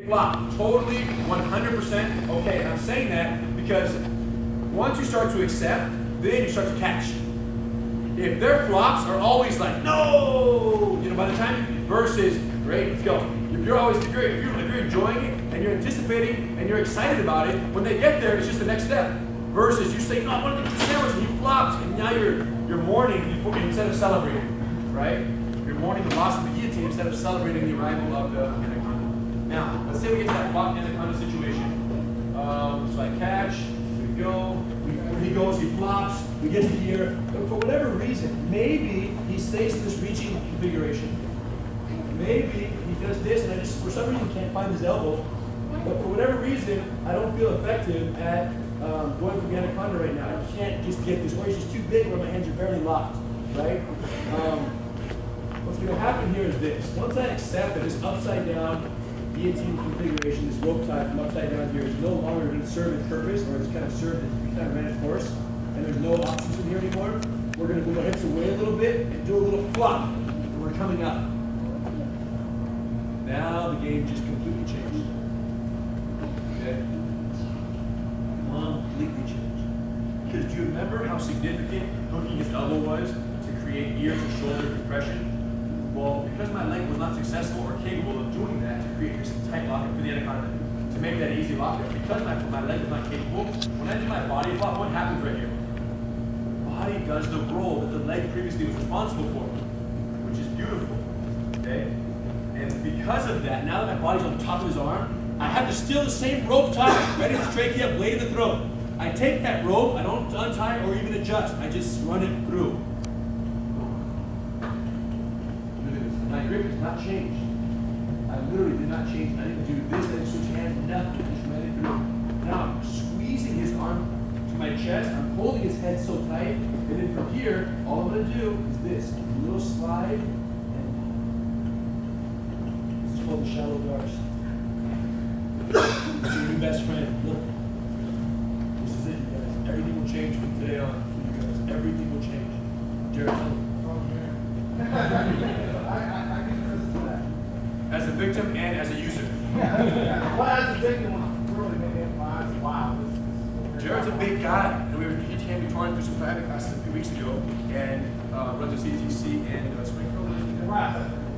Flop, totally, 100% okay. And I'm saying that because once you start to accept, then you start to catch. If their flops are always like, no, you know, by the time, versus, great, let's go. If you're enjoying it and you're anticipating and you're excited about it, when they get there, it's just the next step. Versus you say, no, I want to get the sandwich, and he flops, and now you're mourning instead of celebrating, right? You're mourning the loss of the guillotine instead of celebrating the arrival of the anaconda. Now, let's say we get to that flop anaconda situation. So I catch, we go, he goes, he flops, we get to here, but for whatever reason, maybe he stays in this reaching configuration. Maybe he does this, and I just, for some reason, can't find his elbow. But for whatever reason, I don't feel effective at going for the anaconda right now. I can't just get this, or he's just too big where my hands are barely locked, right? What's going to happen here is this. Once I accept that this upside down guillotine configuration, this rope tie from upside down here is no longer going to serve its purpose, or it's kind of ran its course, and there's no oxygen here anymore, we're going to move our hips away a little bit and do a little flop, and we're coming up. Now the game just completely changed. Okay? Completely changed. Because do you remember how significant hooking his elbow was to create ear to shoulder compression? Well, because my leg was not successful or capable of doing that to create this tight lockup for the anaconda, to make that easy lockup, because my leg was not capable, when I do my body flop, what happens right here? Body does the role that the leg previously was responsible for, which is beautiful. Okay? And because of that, now that my body's on top of his arm, I have still the same rope tie, ready for trachea, blade in the throat. I take that rope, I don't untie or even adjust, I just run it through. My grip has not changed. I literally did not change. I didn't do this, I didn't switch hands, nothing. I just ran it through. Now I'm squeezing his arm to my chest. I'm holding his head so tight. And then from here, all I'm going to do is this. A little slide. And this is called the shallow darts. It's your new best friend. Look. This is it, you guys. Everything will change from today on for you guys. Everything will change. Jared, tell me. As a victim and as a user. Well, as a victim, really made it wow. Jared's a big guy, and he came to touring through some private classes a few weeks ago, and runs a CTC in Springfield,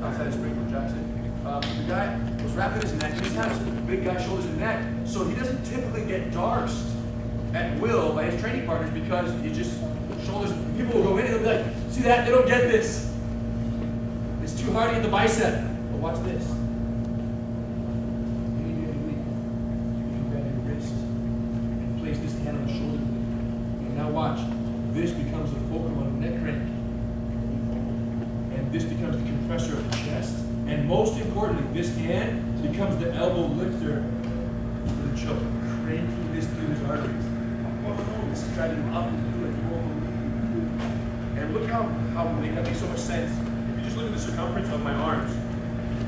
outside of Springfield, Jackson. The guy was wrapping his neck, and he's has big guy shoulders and neck, so he doesn't typically get darsed at will by his training partners because he just shoulders. People will go in and they'll be like, see that? They don't get this. It's too hard to get the bicep. Watch this. Immediately, you can bend your wrist and place this hand on the shoulder. And now watch. This becomes the fulcrum of the neck crank. And this becomes the compressor of the chest. And most importantly, this hand becomes the elbow lifter for the choke. Cranking this through his arteries. This is driving him up and through it. And look how that makes so much sense. If you just look at the circumference of my arms,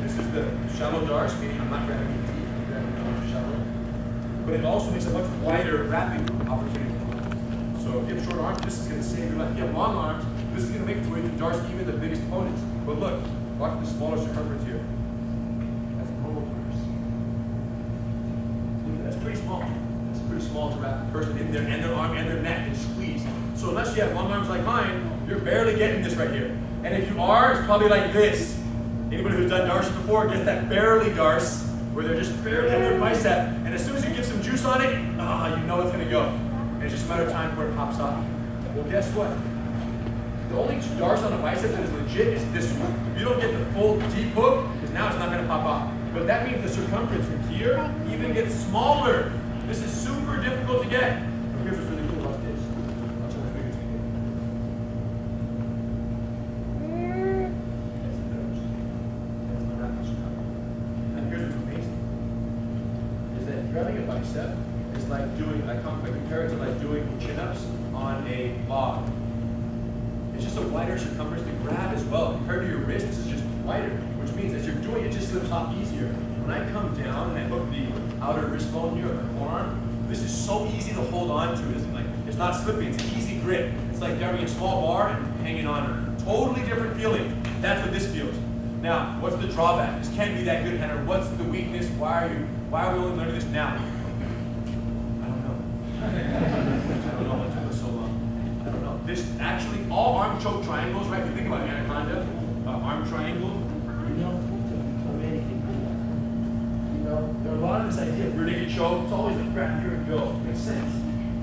this is the shallow darts, meaning I'm not grabbing it deep, I'm grabbing it shallow. But it also makes a much wider wrapping opportunity. So if you have short arms, this is going to save your life. If you have long arms, this is going to make it to where you can dart even the biggest opponents. But look, watch the smaller circumference here. That's normal darts. That's pretty small. That's pretty small to wrap the person in there and their arm and their neck and squeeze. So unless you have long arms like mine, you're barely getting this right here. And if you are, it's probably like this. Anybody who's done darts before gets that barely darts, where they're just barely on their bicep, and as soon as you get some juice on it, you know it's going to go. And it's just a matter of time before it pops off. Well, guess what? The only darts on a bicep that is legit is this one. If you don't get the full deep hook, because now it's not going to pop off. But that means the circumference from here even gets smaller. This is super difficult to get. But here's what's really cool about this. Watch how the fingers can get. Grabbing a bicep is like doing, I compare it to like doing chin-ups on a log. It's just a wider circumference to grab as well. Compared to your wrist, this is just wider, which means as you're doing it, just slips off easier. When I come down and I hook the outer wrist bone here on my forearm, this is so easy to hold on to. It's not slipping, it's an easy grip. It's like grabbing a small bar and hanging on. Totally different feeling. That's what this feels. Now, what's the drawback? This can't be that good, Rener. What's the weakness? Why are we only learning this now? I don't know. I don't know what took us so long. I don't know. This actually, all arm choke triangles, right? If you think about anaconda, arm triangle. There are a lot of this idea of rear naked choke. It's always like grab here and go. Makes sense.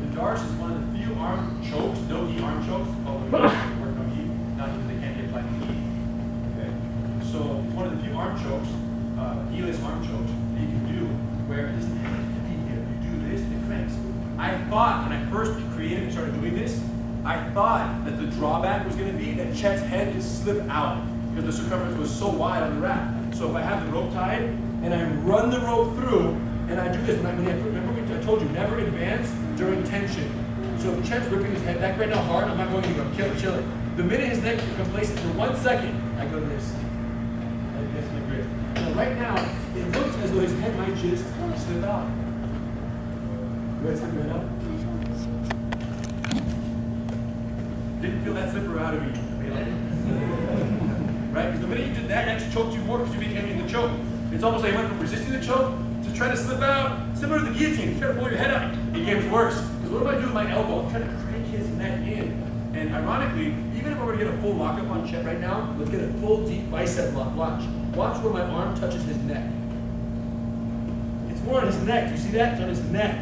The Darce is one of the few arm chokes, no-gi arm chokes. Oh, we work no-gi, not because they can't get like gi. Okay. So it's one of the few arm chokes, gi-less arm chokes that you can do where it doesn't have anything here. You do this, it cranks. I thought when I first created and started doing this, I thought that the drawback was going to be that Chet's head could slip out because the circumference was so wide on the rack. So if I have the rope tied and I run the rope through and I do this, remember I told you, never advance during tension. So if Chet's ripping his head back right now hard, I'm not going to go chill it. The minute his neck complaces for 1 second, I go to this. Like this, my grip. Now right now, it looks as though his head might just slip out. You guys slip it out? Didn't feel that slipper out of me. Right? Because the minute you did that, it actually choked you more because you became in the choke. It's almost like you went from resisting the choke to trying to slip out. Similar to the guillotine. You try to pull your head out. It gets worse. Because what if I do with my elbow? I'm trying to crank his neck in. And ironically, even if I were to get a full lockup on Chet right now, let's get a full deep bicep lock. Watch. Watch where my arm touches his neck. It's more on his neck. You see that? It's on his neck.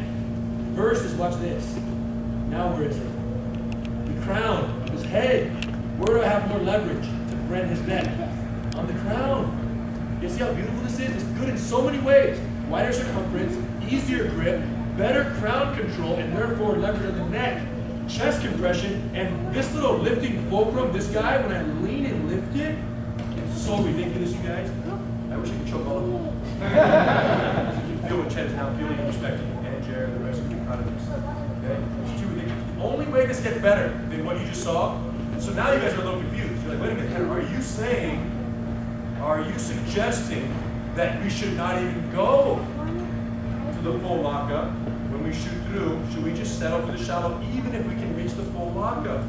Versus, watch this. Now where is it? The crown of his head. Where do I have more leverage to rend his neck? On the crown. You see how beautiful this is? It's good in so many ways. Wider circumference, easier grip, better crown control, and therefore leverage on the neck, chest compression, and this little lifting fulcrum, this guy, when I lean and lift it, it's so ridiculous, you guys. I wish I could choke all of them. You can feel what Chet is now feeling and respecting, and Jared, the rest of you proud of this. Okay? It's too ridiculous. The only way this gets better than what you just saw, so now you guys are a little confused. You're like, wait a minute, are you suggesting that we should not even go to the full lockup when we shoot through? Should we just settle for the shallow even if we can reach the full lockup?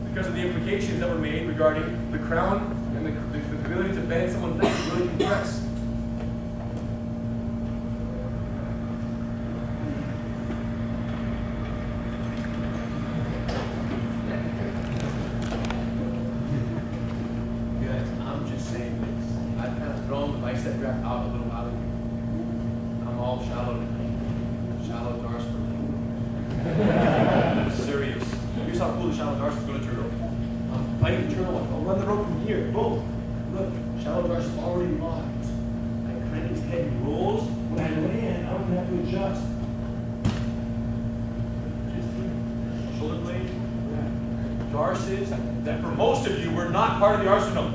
Because of the implications that were made regarding the crown and the ability to bend someone's neck and really compress. Bicep wrap out a little out of you. I'm all shallow Darce for me. I'm serious. Here's how cool the shallow Darce is going to turtle. I'm fighting the turtle. I'll run the rope from here. Boom. Look, shallow Darce is already locked. I crank his head, he rolls. When I land, I don't have to adjust. Shoulder blade. Darces that for most of you were not part of the arsenal.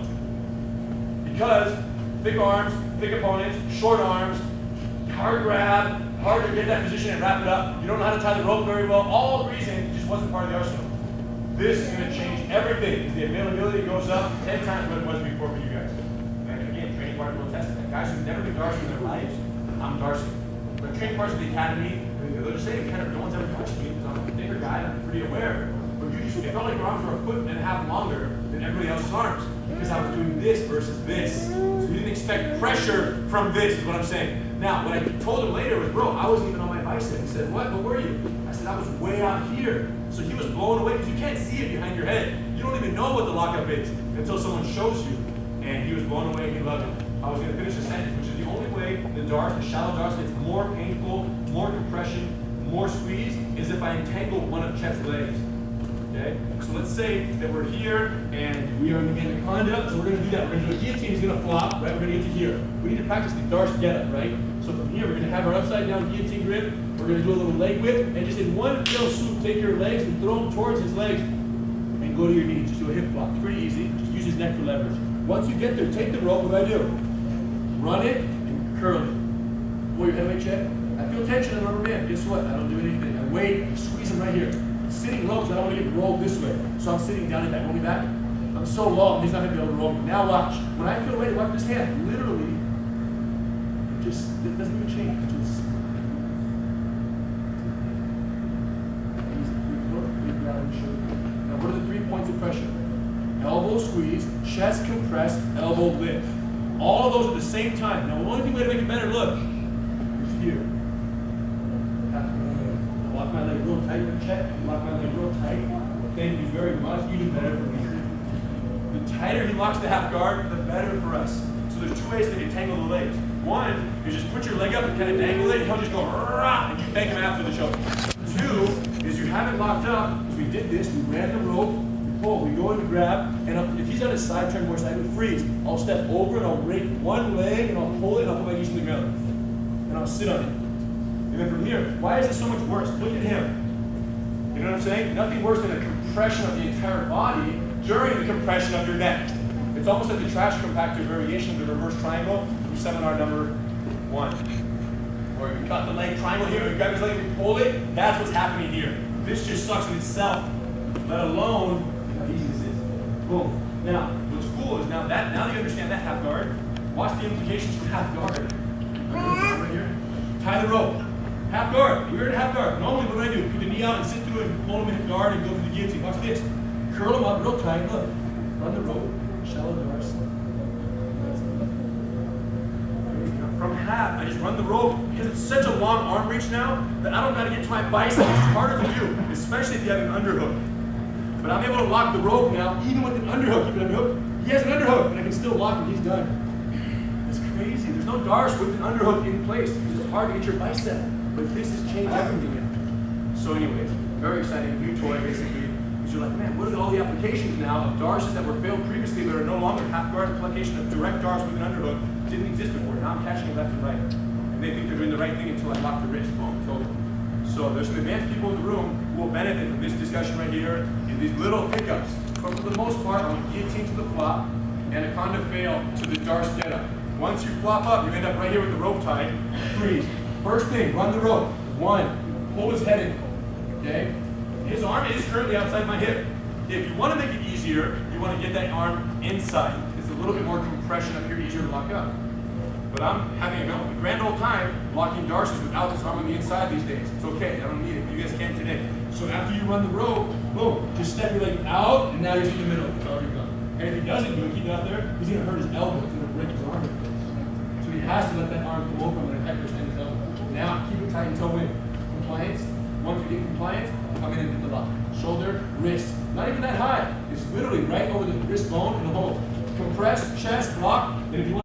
Because big arms, big opponents, short arms, hard grab, hard to get that position and wrap it up. You don't know how to tie the rope very well. All reasons it just wasn't part of the arsenal. This is going to change everything. The availability goes up 10 times what it was before for you guys. And again, training partners will test that. Guys who've never been Darcy in their lives, I'm Darcy. But training partners of the academy, they're just saying, kind of, no one's ever touched me because I'm a bigger guy and I'm pretty aware. But you just, it felt like your arms were a foot and a half longer than everybody else's arms. Because I was doing this versus this. So you didn't expect pressure from this, is what I'm saying. Now, what I told him later was, bro, I wasn't even on my bicep. He said, what? Where were you? I said, I was way out here. So he was blown away because you can't see it behind your head. You don't even know what the lockup is until someone shows you. And he was blown away and he loved it. I was going to finish the sentence, which is the only way the shallow Darce gets more painful, more compression, more squeeze, is if I entangle one of Chet's legs. Okay? So let's say that we're here and we are in the anaconda, so we're going to do that. We're going to do a guillotine, he's going to flop, right? We're going to get to here. We need to practice the Darce get-up, right? So from here, we're going to have our upside-down guillotine grip. We're going to do a little leg whip, and just in one fell swoop, take your legs and throw them towards his legs, and go to your knees. Just do a hip flop. It's pretty easy. Just use his neck for leverage. Once you get there, take the rope. What do? Run it and curl it. Pull your heavyweight check. I feel tension in the rubber band. Guess what? I don't do anything. I wait, I squeeze him right here. Sitting low because I don't want to get rolled this way. So I'm sitting down in that. Roll me back. I'm so low, he's not going to be able to roll me. Now watch. When I feel ready to wipe this hand, literally, it doesn't even change. It just, now what are the 3 points of pressure? elbow squeeze, chest compress, elbow lift. All of those at the same time. Now, the only way to make it better, look, is here. Lock my leg real tight with check. Lock my leg real tight. Thank you very much. Even better for me. The tighter he locks the half guard, the better for us. So there's two ways to entangle the legs. One is just put your leg up and kind of dangle it, and he'll just go rah, and you thank him after the choke. Two is you have it locked up, because we did this, we ran the rope, we pull, we go in to grab, and if he's on his side turn more side, I would freeze. I'll step over and I'll rake one leg and I'll pull it and I'll put my knees to the ground. And I'll sit on it. And then from here, why is this so much worse? Look at him. You know what I'm saying? Nothing worse than a compression of the entire body during the compression of your neck. It's almost like the trash compactor variation of the reverse triangle from seminar number 1. Or you cut the leg triangle here, you grab his leg and pull it, that's what's happening here. This just sucks in itself, let alone how easy this is. Boom. Now, what's cool is now that you understand that half guard, watch the implications for half guard. Right here. Tie the rope. Half guard. We're in half guard. Normally what do? Put the knee out and sit through it and hold him in guard and go for the guillotine. Watch this. Curl him up real tight. Look. Run the rope. Shallow doors. From half, I just run the rope because it's such a long arm reach now that I don't got to get to my bicep. It's harder to do, especially if you have an underhook. But I'm able to lock the rope now, even with an underhook. He has an underhook, and I can still lock him. He's done. That's crazy. There's no Dars with an underhook in place. It's just hard to get your bicep. But this has changed everything. So anyways, very exciting new toy basically. Because you're like, man, what are all the applications now of Darses that were failed previously that are no longer half guard application of direct Dars with an underhook? Didn't exist before. Now I'm catching it left and right. And they think they're doing the right thing until I lock the wrist. Boom, totally. So there's some advanced people in the room who will benefit from this discussion right here in these little hiccups. But for the most part, I want to guillotine to the flop and a con de fail to the Dars get up. Once you flop up, you end up right here with the rope tied. Freeze. First thing, run the rope. 1, pull his head in. Okay? His arm is currently outside my hip. If you want to make it easier, you want to get that arm inside. It's a little bit more compression up here, easier to lock up. But I'm having a grand old time locking Darses without this arm on the inside these days. It's okay, I don't need it. You guys can today. So after you run the rope, boom, just step your leg out, and now you're in the middle. It's already gone. And if he doesn't do it, keep it out there, he's going to hurt his elbow. It's going to break his arm. So he has to let that arm come over. I'm going to hyperextend his elbow. Now, keep it tight until when? Compliance. Once we get compliance, come in and get the lock. Shoulder, wrist. Not even that high. It's literally right over the wrist bone and the hole. Compress, chest, lock, and if you want